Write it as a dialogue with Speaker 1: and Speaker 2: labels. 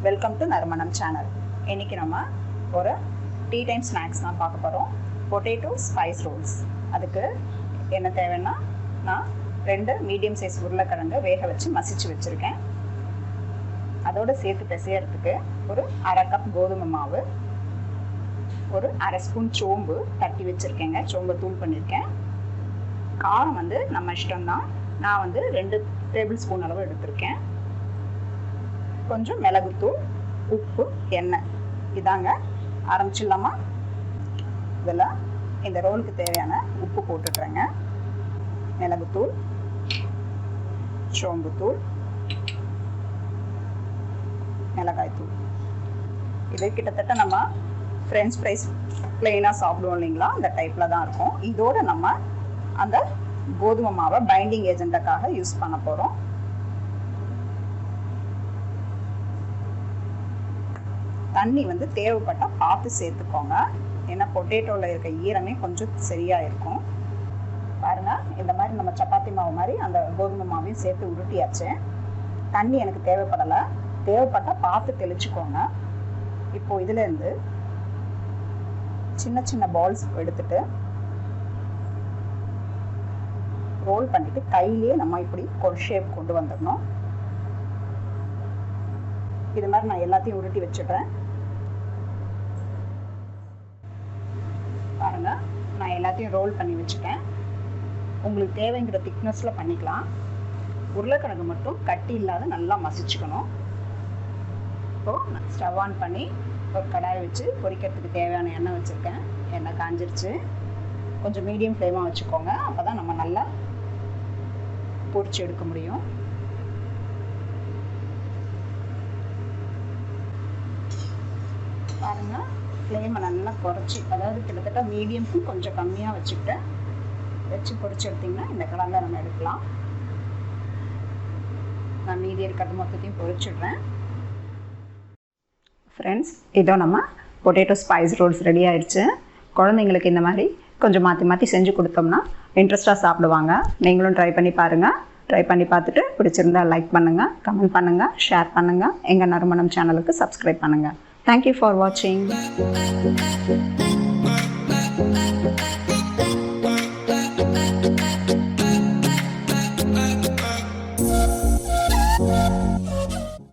Speaker 1: Welcome to நறுமணம் channel. இன்றைக்கி நம்ம ஒரு டீ டைம் ஸ்நாக்ஸ் தான் பார்க்க போகிறோம். Potato spice rolls. அதுக்கு என்ன தேவைன்னா, நான் 2 மீடியம் சைஸ் உருளைக்கிழங்கு வேக வச்சு மசிச்சு வச்சுருக்கேன். அதோடு சேர்த்து பிசையறதுக்கு ஒரு 1/2 கப் கோதுமை மாவு, ஒரு 1/2 ஸ்பூன் சோம்பு தட்டி வச்சுருக்கேங்க. சோம்பை தூள் பண்ணியிருக்கேன். காரம் நம்ம இஷ்டம்தான். நான் 2 டேபிள் ஸ்பூன் அளவு எடுத்திருக்கேன். கொஞ்சம் மிளகுத்தூள், உப்பு, எண்ணெய். இதாங்க. ஆரம்பிச்சிடலாமா? இதில் இந்த ரோலுக்கு தேவையான உப்பு போட்டுட்றேங்க. மிளகுத்தூள், சோம்புத்தூள், மிளகாய்த்தூள். இது கிட்டத்தட்ட நம்ம ஃப்ரெஞ்ச் ஃப்ரைஸ் பிளெயினாக சாப்பிடுவோம் இல்லைங்களா, அந்த டைப்பில் தான் இருக்கும். இதோடு நம்ம அந்த கோதுமை மாவை பைண்டிங் ஏஜென்ட்டுக்காக யூஸ் பண்ண போகிறோம். தண்ணி தேவைப்பட்டால் பார்த்து சேர்த்துக்கோங்க. ஏன்னா பொட்டேட்டோவில் இருக்க ஈரமே கொஞ்சம் சரியாக இருக்கும். பாருங்கள், இந்த மாதிரி நம்ம சப்பாத்தி மாவு மாதிரி அந்த கோதுமை மாவையும் சேர்த்து உருட்டியாச்சு. தண்ணி எனக்கு தேவைப்படலை. தேவைப்பட்டால் பார்த்து தெளிச்சுக்கோங்க. இப்போது இதிலேருந்து சின்ன சின்ன பால்ஸ் எடுத்துட்டு ரோல் பண்ணிவிட்டு கையிலேயே நம்ம இப்படி ஒரு ஷேப் கொண்டு வந்துடணும். இது மாதிரி நான் எல்லாத்தையும் உருட்டி வச்சுடுறேன். பாருங்கள், நான் எல்லாத்தையும் ரோல் பண்ணி வச்சுட்டேன். உங்களுக்கு தேவைங்கிற திக்னஸில் பண்ணிக்கலாம். உருளைக்கிழங்கு மட்டும் கட்டி இல்லாத நல்லா மசிச்சுக்கணும். இப்போது நான் ஸ்டவ் ஆன் பண்ணி ஒரு கடாய் வச்சு பொரிக்கிறதுக்கு தேவையான எண்ணெய் வச்சுருக்கேன். எண்ணெய் காஞ்சிருச்சு. கொஞ்சம் மீடியம் ஃப்ளேமாக வச்சுக்கோங்க. அப்போ தான் நம்ம நல்லா பொரிச்சு எடுக்க முடியும். பாருங்கள், ஃப்ளேமை நல்லா குறைச்சி, அதாவது கிட்டத்தட்ட மீடியம்க்கு கொஞ்சம் கம்மியாக வச்சு பொரிச்சு எடுத்திங்கன்னா இந்த கலரில் நம்ம எடுக்கலாம். நான் மீதி இருக்கிறது மொத்தத்தையும் பொரிச்சிடுறேன். ஃப்ரெண்ட்ஸ், இதோ நம்ம பொட்டேட்டோ ஸ்பைஸ் ரோல்ஸ் ரெடி ஆயிடுச்சு. குழந்தைங்களுக்கு இந்த மாதிரி கொஞ்சம் மாற்றி மாற்றி செஞ்சு கொடுத்தோம்னா இன்ட்ரெஸ்ட்டாக சாப்பிடுவாங்க. நீங்களும் ட்ரை பண்ணி பாருங்கள். ட்ரை பண்ணி பார்த்துட்டு பிடிச்சிருந்தா லைக் பண்ணுங்கள், கமெண்ட் பண்ணுங்கள், ஷேர் பண்ணுங்கள். எங்கள் நறுமணம் சேனலுக்கு சப்ஸ்கிரைப் பண்ணுங்கள். Thank you for watching.